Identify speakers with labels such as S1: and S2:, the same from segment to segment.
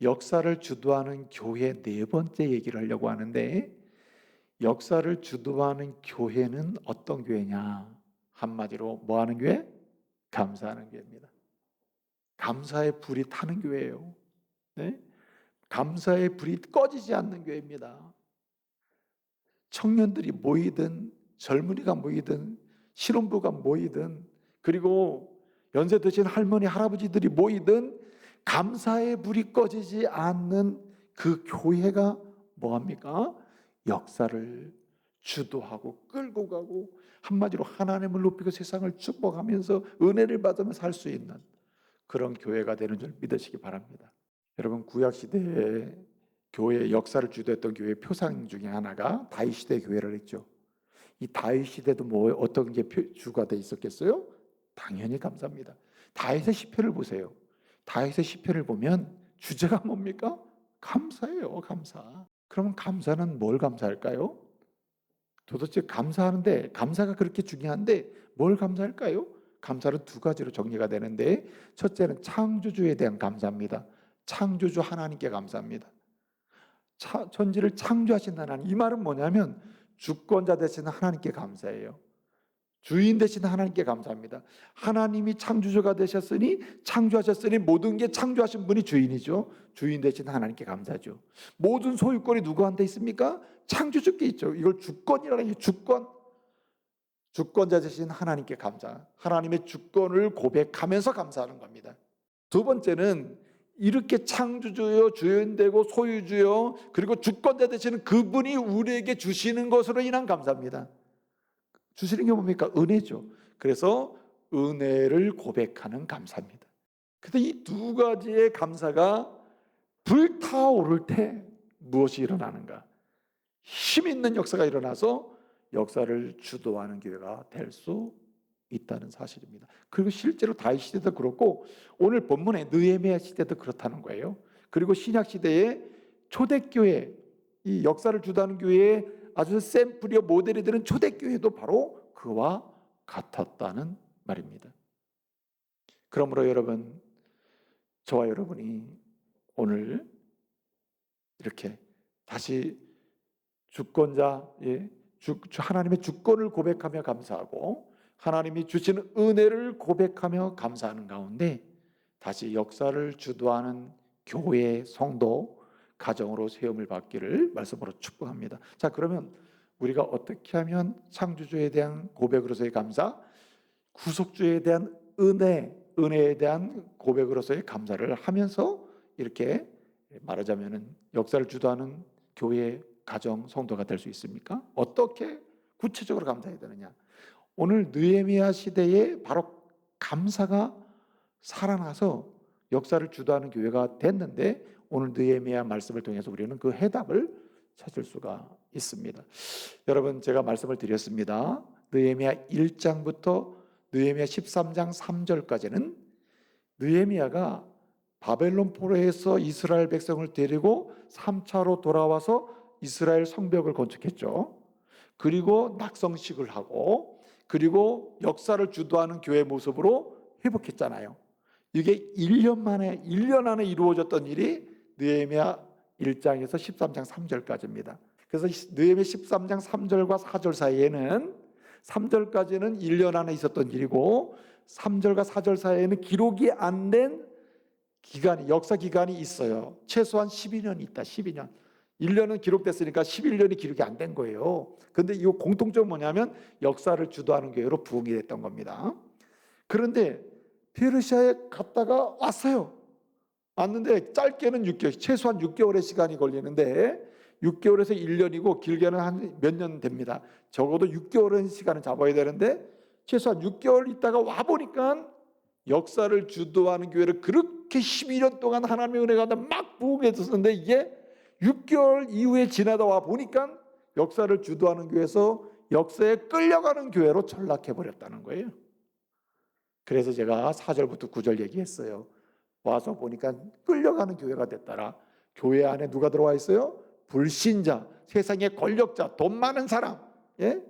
S1: 역사를 주도하는 교회 네 번째 얘기를 하려고 하는데, 역사를 주도하는 교회는 어떤 교회냐? 한마디로 뭐 하는 교회? 감사하는 교회입니다. 감사의 불이 타는 교회예요. 네? 감사의 불이 꺼지지 않는 교회입니다. 청년들이 모이든 젊은이가 모이든 신혼부가 모이든 그리고 연세 드신 할머니 할아버지들이 모이든 감사의 불이 꺼지지 않는 그 교회가 뭐합니까? 역사를 주도하고 끌고 가고 한마디로 하나님을 높이고 세상을 축복하면서 은혜를 받으며 살 수 있는 그런 교회가 되는 줄 믿으시기 바랍니다. 여러분, 구약시대에 교회의 역사를 주도했던 교회의 표상 중에 하나가 다윗시대 교회를 했죠. 이 다윗시대도 뭐 어떤 게 주가 돼 있었겠어요? 당연히 감사입니다. 다윗의 시편을 보세요. 다윗의 시편을 보면 주제가 뭡니까? 감사예요. 감사. 그러면 감사는 뭘 감사할까요? 도대체 감사하는데, 감사가 그렇게 중요한데 뭘 감사할까요? 감사는 두 가지로 정리가 되는데, 첫째는 창조주에 대한 감사입니다. 창조주 하나님께 감사합니다. 천지를 창조하신 하나님, 이 말은 뭐냐면 주권자 되신 하나님께 감사해요. 주인 되신 하나님께 감사합니다. 하나님이 창조주가 되셨으니, 창조하셨으니 모든 게 창조하신 분이 주인이죠. 주인 되신 하나님께 감사죠. 모든 소유권이 누구한테 있습니까? 창조주께 있죠. 이걸 주권이라는 게 주권자 되신 하나님께 감사. 하나님의 주권을 고백하면서 감사하는 겁니다. 두 번째는 이렇게 창조주요, 주인되고 소유주요, 그리고 주권자 되시는 그분이 우리에게 주시는 것으로 인한 감사입니다. 주시는 게 뭡니까? 은혜죠. 그래서 은혜를 고백하는 감사입니다. 그래서 이 두 가지의 감사가 불타오를 때 무엇이 일어나는가? 힘 있는 역사가 일어나서 역사를 주도하는 교회가 될 수 있다는 사실입니다. 그리고 실제로 다윗 시대도 그렇고 오늘 본문의 느헤미야 시대도 그렇다는 거예요. 그리고 신약 시대의 초대교회, 이 역사를 주도하는 교회의 아주 샘플이요 모델이 되는 초대교회도 바로 그와 같았다는 말입니다. 그러므로 여러분, 저와 여러분이 오늘 이렇게 다시 주권자의 하나님의 주권을 고백하며 감사하고 하나님이 주시는 은혜를 고백하며 감사하는 가운데 다시 역사를 주도하는 교회, 성도, 가정으로 세움을 받기를 말씀으로 축복합니다. 자, 그러면 우리가 어떻게 하면 창조주에 대한 고백으로서의 감사, 구속주에 대한 은혜에 대한 고백으로서의 감사를 하면서 이렇게 말하자면은 역사를 주도하는 교회, 가정, 성도가 될 수 있습니까? 어떻게 구체적으로 감사해야 되느냐? 오늘 느헤미야 시대에 바로 감사가 살아나서 역사를 주도하는 교회가 됐는데 오늘 느헤미야 말씀을 통해서 우리는 그 해답을 찾을 수가 있습니다. 여러분, 제가 말씀을 드렸습니다. 느헤미야 1장부터 느헤미야 13장 3절까지는 느헤미야가 바벨론 포로에서 이스라엘 백성을 데리고 3차로 돌아와서 이스라엘 성벽을 건축했죠. 그리고 낙성식을 하고 그리고 역사를 주도하는 교회 모습으로 회복했잖아요. 이게 1년 안에 이루어졌던 일이 느헤미야 1장에서 13장 3절까지입니다. 그래서 느헤미야 13장 3절과 4절 사이에는 3절까지는 1년 안에 있었던 일이고 3절과 4절 사이에는 기록이 안 된 기간이, 역사 기간이 있어요. 최소한 12년이 있다. 12년. 1년은 기록됐으니까 11년이 기록이 안 된 거예요. 그런데 이 공통점은 뭐냐면 역사를 주도하는 교회로 부흥이 됐던 겁니다. 그런데 페르시아에 갔다가 왔어요. 왔는데 짧게는 6개월, 최소한 6개월의 시간이 걸리는데 6개월에서 1년이고 길게는 한 몇 년 됩니다. 적어도 6개월은 시간을 잡아야 되는데 최소한 6개월 있다가 와보니까 역사를 주도하는 교회를 그렇게 12년 동안 하나님의 은혜가 막 부흥해 줬었는데 이게 6개월 이후에 지나다 와 보니까 역사를 주도하는 교회에서 역사에 끌려가는 교회로 전락해 버렸다는 거예요. 그래서 제가 4절부터 9절 얘기했어요. 와서 보니까 끌려가는 교회가 됐더라. 교회 안에 누가 들어와 있어요? 불신자, 세상의 권력자, 돈 많은 사람, 예?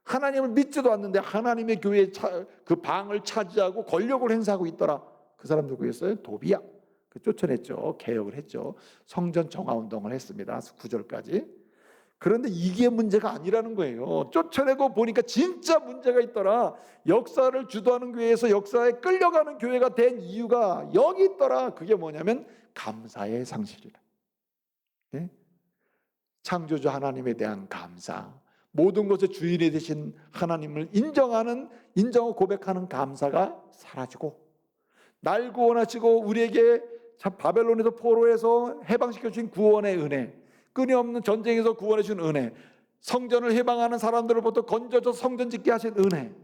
S1: 하나님을 믿지도 않는데 하나님의 교회의 그 방을 차지하고 권력을 행사하고 있더라. 그 사람 누구였어요? 도비야. 쫓아냈죠. 개혁을 했죠. 성전 정화운동을 했습니다. 9절까지. 그런데 이게 문제가 아니라는 거예요. 쫓아내고 보니까 진짜 문제가 있더라. 역사를 주도하는 교회에서 역사에 끌려가는 교회가 된 이유가 여기 있더라. 그게 뭐냐면 감사의 상실이라. 예? 창조주 하나님에 대한 감사, 모든 것의 주인이 되신 하나님을 인정하고 고백하는 감사가 사라지고, 날 구원하시고 우리에게 바벨론에서 포로에서 해방시켜 주신 구원의 은혜, 끊임없는 전쟁에서 구원해 준 은혜, 성전을 해방하는 사람들로부터 건져서 성전 짓게 하신 은혜,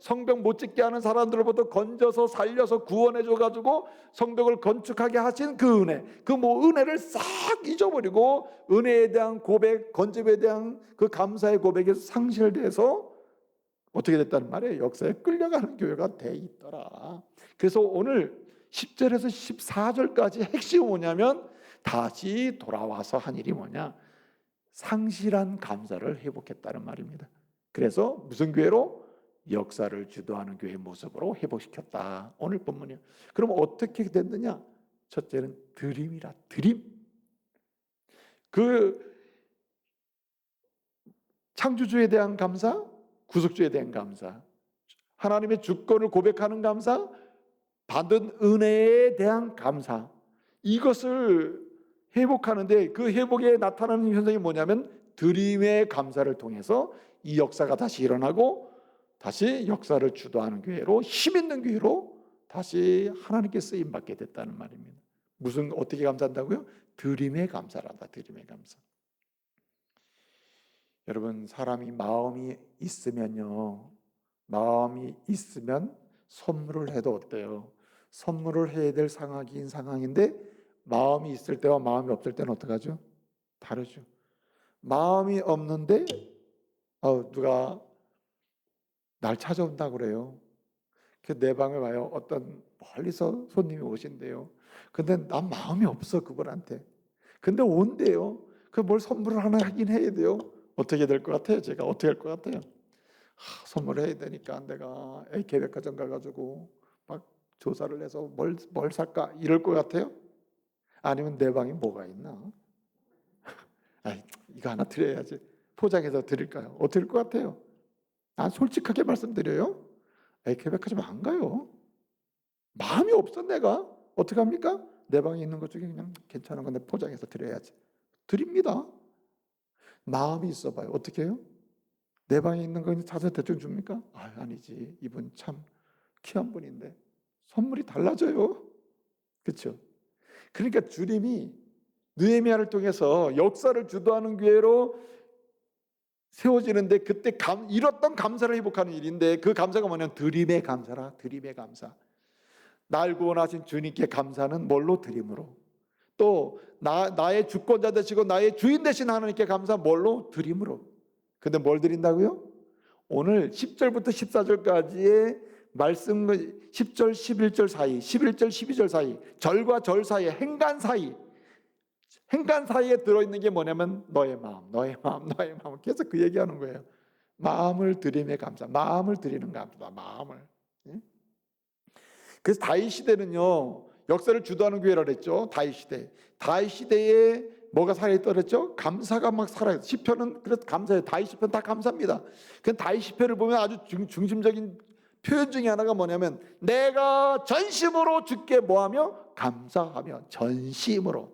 S1: 성벽 못 짓게 하는 사람들로부터 건져서 살려서 구원해 줘가지고 성벽을 건축하게 하신 그 은혜, 그 은혜를 싹 잊어버리고 은혜에 대한 고백, 건집에 대한 그 감사의 고백에서 상실돼서 어떻게 됐다는 말이에요? 역사에 끌려가는 교회가 돼 있더라. 그래서 오늘 10절에서 14절까지 핵심이 뭐냐면 다시 돌아와서 한 일이 뭐냐? 상실한 감사를 회복했다는 말입니다. 그래서 무슨 교회로? 역사를 주도하는 교회의 모습으로 회복시켰다. 오늘 본문이요. 그럼 어떻게 됐느냐? 첫째는 드림이라. 드림. 그 창조주에 대한 감사, 구속주에 대한 감사, 하나님의 주권을 고백하는 감사, 받은 은혜에 대한 감사, 이것을 회복하는데 그 회복에 나타나는 현상이 뭐냐면 드림의 감사를 통해서 이 역사가 다시 일어나고 다시 역사를 주도하는 교회로, 힘 있는 교회로 다시 하나님께 쓰임받게 됐다는 말입니다. 어떻게 감사한다고요? 드림의 감사란다. 드림의 감사. 여러분, 사람이 마음이 있으면 선물을 해도 어때요? 선물을 해야 될 상황인데 마음이 있을 때와 마음이 없을 때는 어떡하죠? 다르죠. 마음이 없는데 누가 날 찾아온다고 그래요. 내 방에 와요. 어떤 멀리서 손님이 오신대요. 근데 난 마음이 없어 그분한테. 근데 온대요. 뭘 선물을 하나 하긴 해야 돼요. 어떻게 될 것 같아요? 제가 어떻게 할 것 같아요? 선물을 해야 되니까 내가 K백화점 가가지고 막 조사를 해서 뭘 살까 이럴 것 같아요? 아니면 내 방에 뭐가 있나? 이거 하나 드려야지. 포장해서 드릴까요? 어떻게 될 것 같아요? 솔직하게 말씀드려요. K백화점 안 가요. 마음이 없어. 내가 어떻게 합니까? 내 방에 있는 것 중에 그냥 괜찮은 건데 포장해서 드려야지. 드립니다. 마음이 있어봐요. 어떻게 해요? 내 방에 있는 거 찾아서 대충 줍니까? 아니지. 이분 참 귀한 분인데. 선물이 달라져요. 그렇죠? 그러니까 주님이 느헤미야를 통해서 역사를 주도하는 교회로 세워지는데 그때 잃었던 감사를 회복하는 일인데 그 감사가 뭐냐면 드림의 감사라. 드림의 감사. 날 구원하신 주님께 감사는 뭘로? 드림으로. 또 나의 주권자 되시고 나의 주인 되신 하나님께 감사 뭘로? 드림으로. 근데 뭘 드린다고요? 오늘 10절부터 14절까지의 말씀, 10절 11절 사이, 11절 12절 사이, 절과 절 사이, 행간 사이에 들어있는 게 뭐냐면 너의 마음. 계속 그 얘기하는 거예요. 마음을 드림에 감사, 마음을 드리는 감사, 마음을. 그래서 다윗 시대는요, 역사를 주도하는 교회라 그랬죠. 다윗 시대에 뭐가 살아있더랬죠? 감사가 막 살아요. 시편은 그래서 감사해요. 다윗 시편 다 감사합니다. 그 다윗 시편을 보면 아주 중심적인 표현 중에 하나가 뭐냐면 내가 전심으로 주께 뭐하며? 감사하며. 전심으로.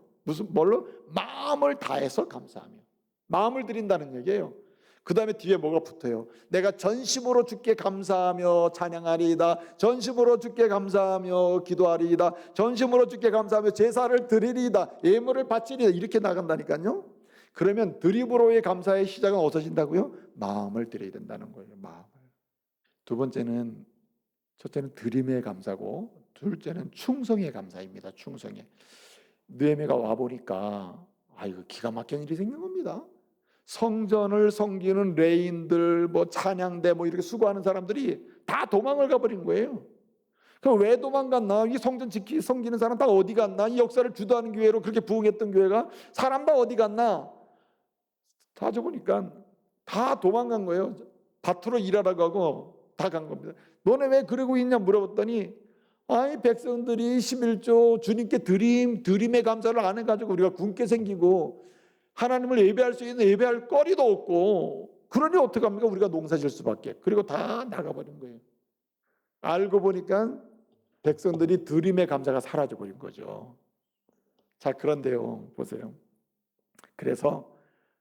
S1: 뭘로? 마음을 다해서 감사하며. 마음을 드린다는 얘기예요. 그 다음에 뒤에 뭐가 붙어요? 내가 전심으로 주께 감사하며 찬양하리이다. 전심으로 주께 감사하며 기도하리이다. 전심으로 주께 감사하며 제사를 드리리이다. 예물을 바치리이다. 이렇게 나간다니까요. 그러면 드림으로의 감사의 시작은 어떠신다고요? 마음을 드려야 된다는 거예요. 마음을. 두 번째는, 첫째는 드림의 감사고 둘째는 충성의 감사입니다. 충성의. 느헤미야가 와보니까 이거 기가 막힌 일이 생긴 겁니다. 성전을 섬기는 레인들, 찬양대 이렇게 수고하는 사람들이 다 도망을 가버린 거예요. 그럼 왜 도망갔나? 이 성전 섬기는 사람 다 어디 갔나? 이 역사를 주도하는 교회로 그렇게 부흥했던 교회가 사람 다 어디 갔나? 따져보니까 다 도망간 거예요. 밭으로 일하라고 하고 다 간 겁니다. 너네 왜 그러고 있냐 물어봤더니 아이 백성들이 11조 주님께 드림의 감사를 안 해가지고 우리가 굶게 생기고 하나님을 예배할 수 있는 예배할 거리도 없고, 그러니 어떡합니까? 우리가 농사질 수밖에. 그리고 다 나가버린 거예요. 알고 보니까 백성들이 드림의 감사가 사라져버린 거죠. 자, 그런데요, 보세요. 그래서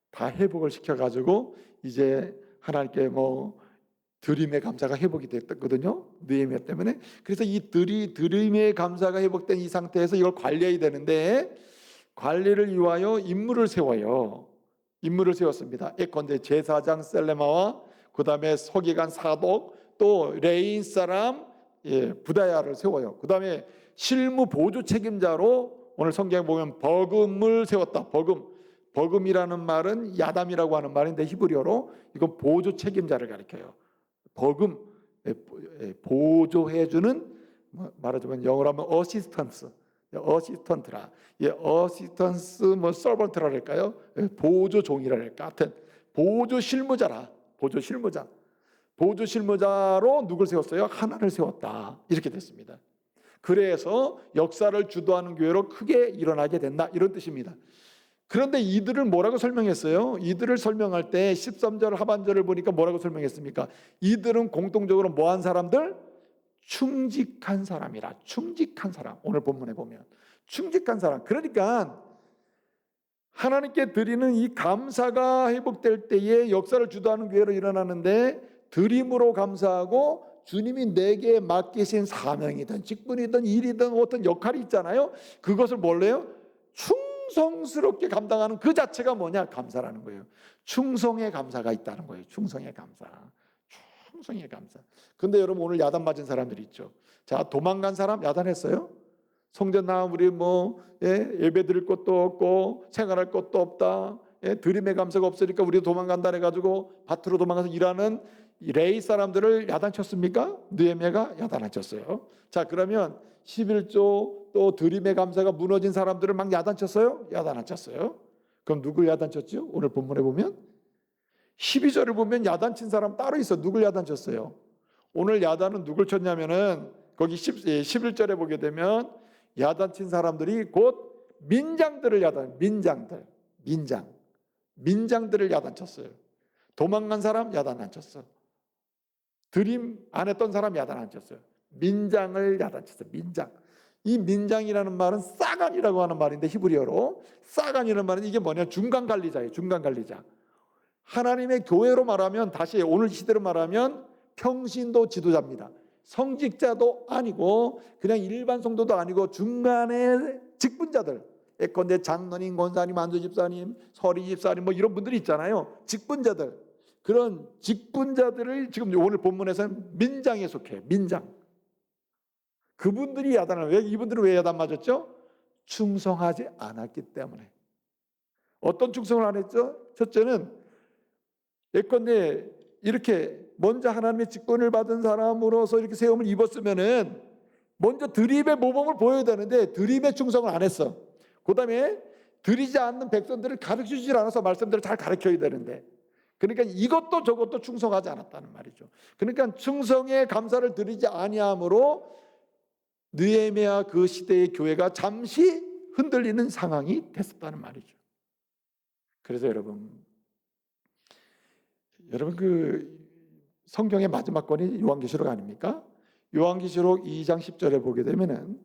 S1: 다 회복을 시켜가지고 이제 하나님께 드림의 감사가 회복이 됐거든요, 느헤미야 때문에. 그래서 이 드림의 감사가 회복된 이 상태에서 이걸 관리해야 되는데, 관리를 위하여 인물을 세워요. 인물을 세웠습니다. 예컨대 제사장 셀레마와 그 다음에 서기관 사독, 또 레인 사람 부다야를 세워요. 그 다음에 실무 보조 책임자로 오늘 성경에 보면 버금을 세웠다. 버금이라는 말은 야담이라고 하는 말인데 히브리어로 이건 보조 책임자를 가리켜요. 버금, 보조해주는, 말하자면 영어로 하면 어시스턴트라. 어시스턴스 서번트라 할까요? 보조 종이라 할까? 하여튼 보조 실무자라. 보조 실무자로 누굴 세웠어요? 하나를 세웠다. 이렇게 됐습니다. 그래서 역사를 주도하는 교회로 크게 일어나게 된다, 이런 뜻입니다. 그런데 이들을 뭐라고 설명했어요? 이들을 설명할 때 13절 하반절을 보니까 뭐라고 설명했습니까? 이들은 공통적으로 뭐한 사람들? 충직한 사람이라. 충직한 사람. 오늘 본문에 보면 충직한 사람. 그러니까 하나님께 드리는 이 감사가 회복될 때에 역사를 주도하는 교회로 일어나는데, 드림으로 감사하고 주님이 내게 맡기신 사명이든 직분이든 일이든 어떤 역할이 있잖아요. 그것을 뭘래요? 충성스럽게 감당하는 그 자체가 뭐냐? 감사라는 거예요. 충성의 감사가 있다는 거예요. 충성의 감사. 근데 여러분, 오늘 야단 맞은 사람들이 있죠. 자, 도망간 사람 야단했어요. 성전 나 우리 예배 드릴 것도 없고 생활할 것도 없다. 드림의 감사가 없으니까 우리 도망간다 해가지고 밭으로 도망가서 일하는 레이 사람들을 야단쳤습니까? 느헤미야가 야단 안 쳤어요. 자, 그러면 11조 또 드림의 감사가 무너진 사람들을 막 야단쳤어요? 야단 안 쳤어요. 그럼 누굴 야단쳤죠? 오늘 본문에 보면 12절을 보면 야단친 사람 따로 있어. 누굴 야단쳤어요? 오늘 야단은 누굴 쳤냐면은 거기 11절에 보게 되면 야단친 사람들이 곧 민장들을 민장들을 야단쳤어요. 도망간 사람 야단 안 쳤어. 드림 안 했던 사람 야단 안 쳤어요. 민장을 야단쳤어요. 이 민장이라는 말은 싸간이라고 하는 말인데, 히브리어로 싸간이라는 말은 이게 뭐냐? 중간 관리자예요. 중간 관리자. 하나님의 교회로 말하면, 다시 오늘 시대로 말하면 평신도 지도자입니다. 성직자도 아니고 그냥 일반 성도도 아니고 중간의 직분자들, 예컨대 장로님, 권사님, 안수 집사님, 서리 집사님 이런 분들이 있잖아요. 직분자들. 그런 직분자들을 지금 오늘 본문에서는 민장에 속해요. 민장. 그분들이 이분들은 왜 야단 맞았죠? 충성하지 않았기 때문에. 어떤 충성을 안 했죠? 첫째는 예컨대 이렇게 먼저 하나님의 직분을 받은 사람으로서 이렇게 세움을 입었으면은 먼저 드림의 모범을 보여야 되는데 드림의 충성을 안 했어. 그 다음에 드리지 않는 백성들을 가르쳐주질 않아서 말씀들을 잘 가르쳐야 되는데, 그러니까 이것도 저것도 충성하지 않았다는 말이죠. 그러니까 충성의 감사를 드리지 아니함으로 느헤미야 그 시대의 교회가 잠시 흔들리는 상황이 됐었다는 말이죠. 그래서 여러분 그 성경의 마지막 권이 요한계시록 아닙니까? 요한계시록 2장 10절에 보게 되면은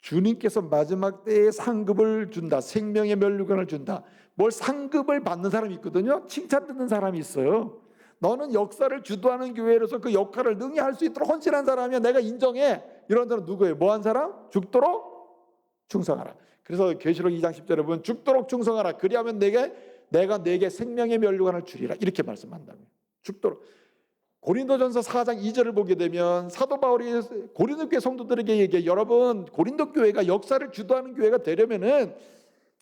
S1: 주님께서 마지막 때에 상급을 준다. 생명의 면류관을 준다. 뭘 상급을 받는 사람이 있거든요. 칭찬 듣는 사람이 있어요. 너는 역사를 주도하는 교회로서 그 역할을 능히 할 수 있도록 헌신한 사람이야. 내가 인정해. 이런 사람 누구예요? 뭐한 사람? 죽도록 충성하라. 그래서 계시록 2장 10절에 보면 죽도록 충성하라. 그리하면 내가 내게 생명의 면류관을 주리라. 이렇게 말씀한다고요. 죽도록. 고린도전서 4장 2절을 보게 되면 사도 바울이 고린도 교회 성도들에게 얘기해. 여러분, 고린도 교회가 역사를 주도하는 교회가 되려면은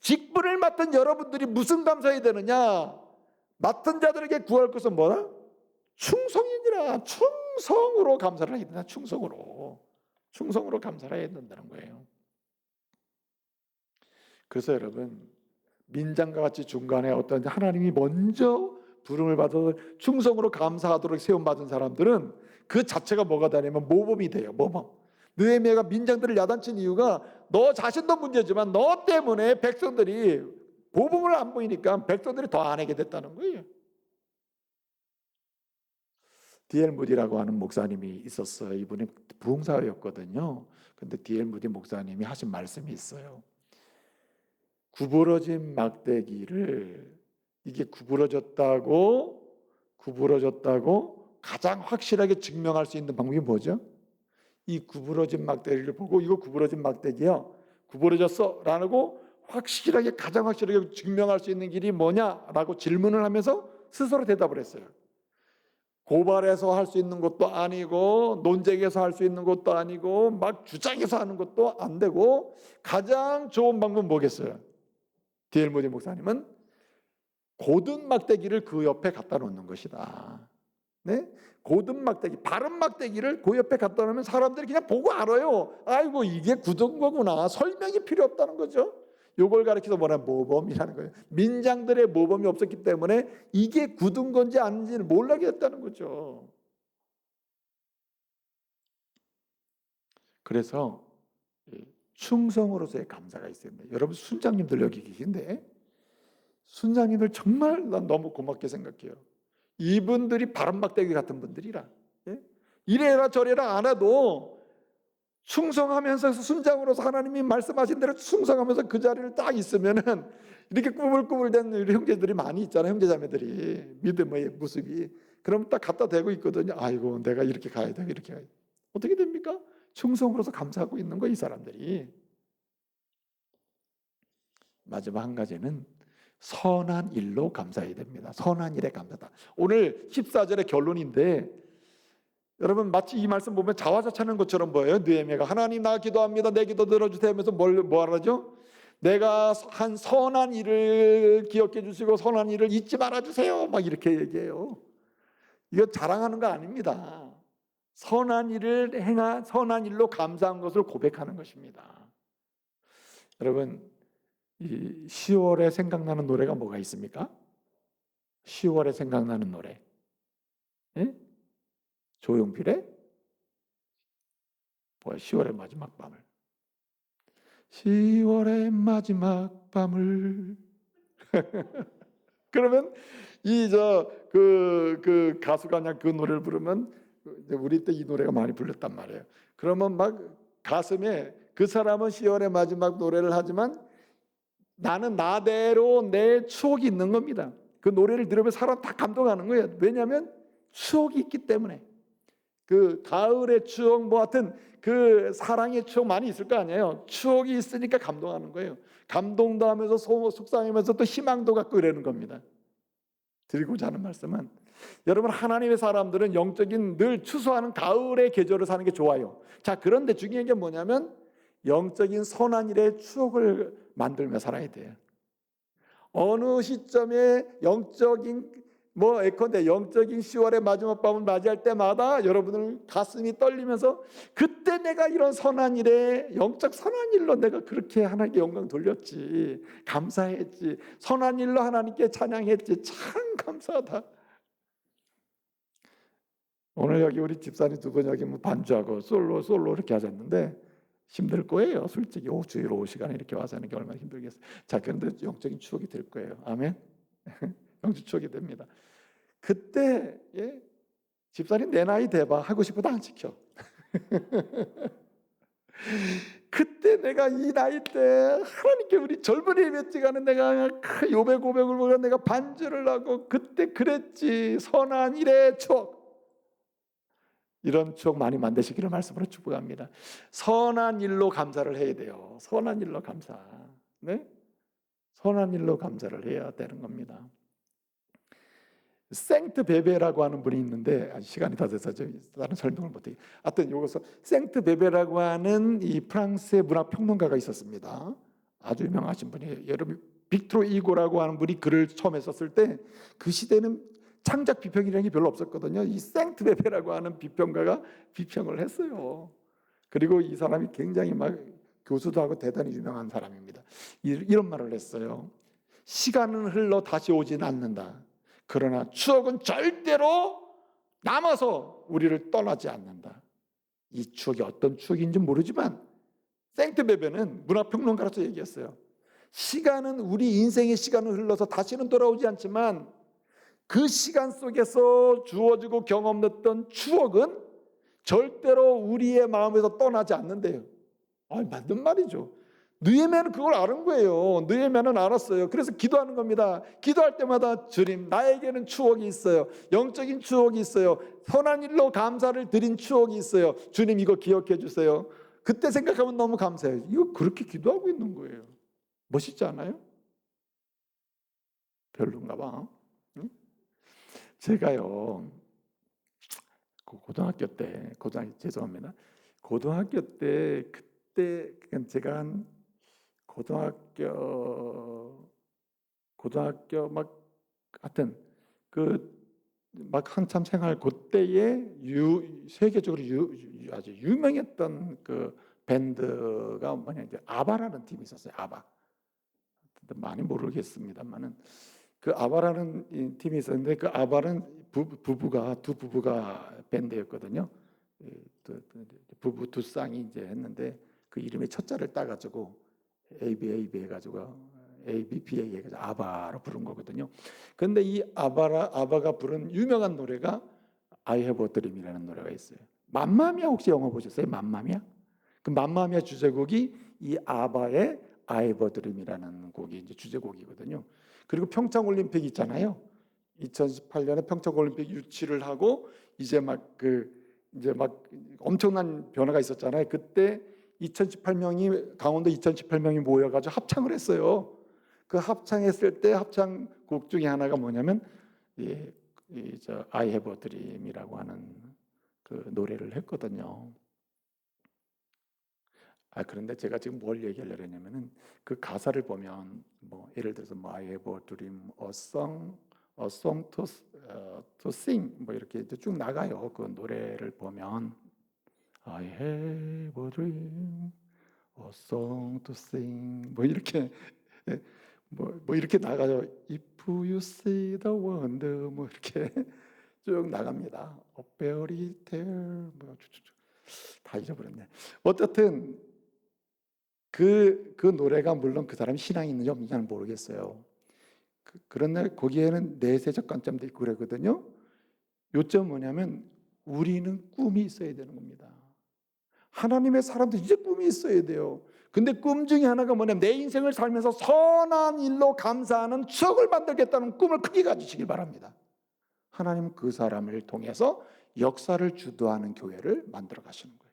S1: 직분을 맡은 여러분들이 무슨 감사해야 되느냐? 맡은 자들에게 구할 것은 뭐라? 충성이니라. 충성으로 감사를 해야 된다. 충성으로 감사를 해야 된다는 거예요. 그래서 여러분, 민장과 같이 중간에 어떤 하나님이 먼저 부름을 받아서 충성으로 감사하도록 세움받은 사람들은 그 자체가 뭐가 되냐면 모범이 돼요. 모범. 느헤미야가 민장들을 야단친 이유가 너 자신도 문제지만 너 때문에 백성들이 보복을 안 보이니까 백성들이 더 안 하게 됐다는 거예요. D.L. 무디라고 하는 목사님이 있었어요. 이분이 부흥사였거든요. 근데 D.L. 무디 목사님이 하신 말씀이 있어요. 구부러진 막대기를, 이게 구부러졌다고 가장 확실하게 증명할 수 있는 방법이 뭐죠? 이 구부러진 막대기를 보고 이거 구부러진 막대기야, 구부러졌어 라고 가장 확실하게 증명할 수 있는 길이 뭐냐라고 질문을 하면서 스스로 대답을 했어요. 고발해서 할 수 있는 것도 아니고 논쟁에서 할 수 있는 것도 아니고 막 주장해서 하는 것도 안 되고 가장 좋은 방법은 뭐겠어요? D.L. 무디 목사님은 고든 막대기를 그 옆에 갖다 놓는 것이다. 네? 고든 막대기, 바른 막대기를 그 옆에 갖다 놓으면 사람들이 그냥 보고 알아요. 아이고 이게 굳은 거구나. 설명이 필요 없다는 거죠. 요걸 가리켜서 뭐냐, 모범이라는 거예요. 민장들의 모범이 없었기 때문에 이게 굳은 건지 아닌지를 몰라게 했다는 거죠. 그래서 충성으로서의 감사가 있어요. 여러분 순장님들 여기 계신데 순장님들 정말 난 너무 고맙게 생각해요. 이분들이 바람막대기 같은 분들이라, 이래라 저래라 안 해도 충성하면서 순장으로서 하나님이 말씀하신 대로 충성하면서 그 자리를 딱 있으면은 이렇게 꾸불꾸불된 우리 형제들이 많이 있잖아요. 형제자매들이 믿음의 모습이. 그럼 딱 갖다 대고 있거든요. 아이고 내가 이렇게 가야 돼, 이렇게 가야 돼. 어떻게 됩니까? 충성으로서 감사하고 있는 거예요, 이 사람들이. 마지막 한 가지는 선한 일로 감사해야 됩니다. 선한 일에 감사다. 오늘 14절의 결론인데 여러분 마치 이 말씀 보면 자화자찬하는 것처럼 보여요. 느헤미야가 하나님 나 기도합니다. 내 기도 들어주세요 하면서 뭐 하죠? 내가 한 선한 일을 기억해 주시고 선한 일을 잊지 말아 주세요. 막 이렇게 얘기해요. 이거 자랑하는 거 아닙니다. 선한 일로 감사한 것을 고백하는 것입니다. 여러분 이 10월에 생각나는 노래가 뭐가 있습니까? 10월에 생각나는 노래. 예? 조용필의 10월의 마지막 밤을. 10월의 마지막 밤을. 그러면 그 가수가 그냥 그 노래를 부르면 우리 때 이 노래가 많이 불렸단 말이에요. 그러면 막 가슴에 그 사람은 10월의 마지막 노래를 하지만 나는 나대로 내 추억이 있는 겁니다. 그 노래를 들으면 사람 다 감동하는 거예요. 왜냐하면 추억이 있기 때문에. 그 가을의 추억, 뭐 하여튼 그 사랑의 추억 많이 있을 거 아니에요. 추억이 있으니까 감동하는 거예요. 감동도 하면서 속상하면서 또 희망도 갖고 이러는 겁니다. 드리고자 하는 말씀은 여러분 하나님의 사람들은 영적인 늘 추수하는 가을의 계절을 사는 게 좋아요. 자, 그런데 중요한 게 뭐냐면 영적인 선한 일의 추억을 만들며 살아야 돼요. 어느 시점에 영적인 예컨대 영적인 10월의 마지막 밤을 맞이할 때마다 여러분은 가슴이 떨리면서 그때 내가 이런 선한 일에 영적 선한 일로 내가 그렇게 하나님께 영광 돌렸지, 감사했지, 선한 일로 하나님께 찬양했지, 참 감사하다. 오늘 여기 우리 집사님 두 분 여기 반주하고 솔로 이렇게 하셨는데 힘들 거예요. 솔직히 주일 오후 시간에 이렇게 와서 하는 게 얼마나 힘들겠어요. 자, 그런데 영적인 추억이 될 거예요. 아멘. 영적 추억이 됩니다. 그때 집사님 내 나이 돼봐 하고 싶어도 안 지켜. 그때 내가 이 나이 때 하나님께 우리 젊은이 맺지가는 내가 요배 고백을 보고 내가 반주를 하고 그때 그랬지. 선한 일의 추억. 이런 추억 많이 만드시기를 말씀으로 축복합니다. 선한 일로 감사를 해야 돼요. 선한 일로 감사. 네? 선한 일로 감사를 해야 되는 겁니다. 생트 베베라고 하는 분이 있는데 시간이 다 돼서 다른 설명을 못해요. 하여튼 여기서 생트 베베라고 하는 이 프랑스의 문학 평론가가 있었습니다. 아주 유명하신 분이에요. 여러분 빅토르 이고라고 하는 분이 글을 처음에 썼을 때 그 시대는 창작 비평이라는 게 별로 없었거든요. 이 생트 베베라고 하는 비평가가 비평을 했어요. 그리고 이 사람이 굉장히 막 교수도 하고 대단히 유명한 사람입니다. 이런 말을 했어요. 시간은 흘러 다시 오진 않는다. 그러나 추억은 절대로 남아서 우리를 떠나지 않는다. 이 추억이 어떤 추억인지 모르지만 생트베베는 문화평론가로서 얘기했어요. 시간은 우리 인생의 시간을 흘러서 다시는 돌아오지 않지만 그 시간 속에서 주어지고 경험했던 추억은 절대로 우리의 마음에서 떠나지 않는데요. 맞는 말이죠. 느헤미야는 그걸 아는 거예요. 느헤미야는 알았어요. 그래서 기도하는 겁니다. 기도할 때마다 주님, 나에게는 추억이 있어요. 영적인 추억이 있어요. 선한 일로 감사를 드린 추억이 있어요. 주님, 이거 기억해 주세요. 그때 생각하면 너무 감사해요. 이거 그렇게 기도하고 있는 거예요. 멋있지 않아요? 별론가 봐. 응? 제가요, 고등학교 때, 죄송합니다. 고등학교 때, 그때, 제가 한 고등학교 막, 하여튼, 막 한참 생활 그때에 세계적으로 아주 유명했던 그 밴드가 뭐냐, 이제 아바라는 팀이 있었어요. 아바. 많이 모르겠습니다만은 그 아바라는 팀이 있었는데 그 아바는 두 부부가 밴드였거든요. 부부 두 쌍이 이제 했는데 그 이름의 첫자를 따가지고 ABAB 해가지고 ABBA 해가지고 아바로 부른 거거든요. 근데 이 아바가 부른 유명한 노래가 I Have a Dream이라는 노래가 있어요. 맘마미아 혹시 영화 보셨어요? 맘마미아? 그 맘마미아 주제곡이 이 아바의 I Have a Dream이라는 곡이 이제 주제곡이거든요. 그리고 평창 올림픽 있잖아요. 2018년에 평창 올림픽 유치를 하고 이제 막 엄청난 변화가 있었잖아요. 그때 강원도 2018명이 모여가지고 합창을 했어요. 그 합창했을 때 합창곡 중에 하나가 뭐냐면 I Have a Dream이라고 하는 그 노래를 했거든요. 그런데 제가 지금 뭘 얘기하려고 했냐면은 그 가사를 보면 뭐 예를 들어서 뭐 I have a dream, a song to sing 뭐 이렇게 쭉 나가요. 그 노래를 보면 I have a dream, a song to sing 뭐 이렇게 뭐 이렇게 나가죠. If you see the wonder 뭐 이렇게 쭉 나갑니다. A fairy tale 뭐 다 잊어버렸네. 어쨌든 그 노래가 물론 그 사람이 신앙이 있는지 없는지는 모르겠어요. 그런데 거기에는 내세적 관점도 있고 그러거든요. 요점 뭐냐면 우리는 꿈이 있어야 되는 겁니다. 하나님의 사람도 이제 꿈이 있어야 돼요. 근데 꿈 중에 하나가 뭐냐면 내 인생을 살면서 선한 일로 감사하는 추억을 만들겠다는 꿈을 크게 가지시길 바랍니다. 하나님은 그 사람을 통해서 역사를 주도하는 교회를 만들어 가시는 거예요.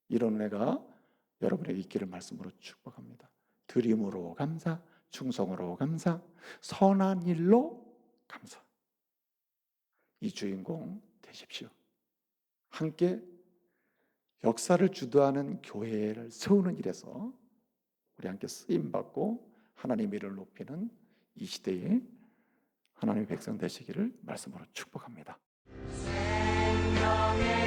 S1: 이런 은혜가 여러분에게 있기를 말씀으로 축복합니다. 드림으로 감사, 충성으로 감사, 선한 일로 감사. 이 주인공 되십시오. 함께 역사를 주도하는 교회를 세우는 일에서 우리 함께 쓰임받고 하나님의 일을 높이는 이 시대에 하나님의 백성 되시기를 말씀으로 축복합니다. 생명의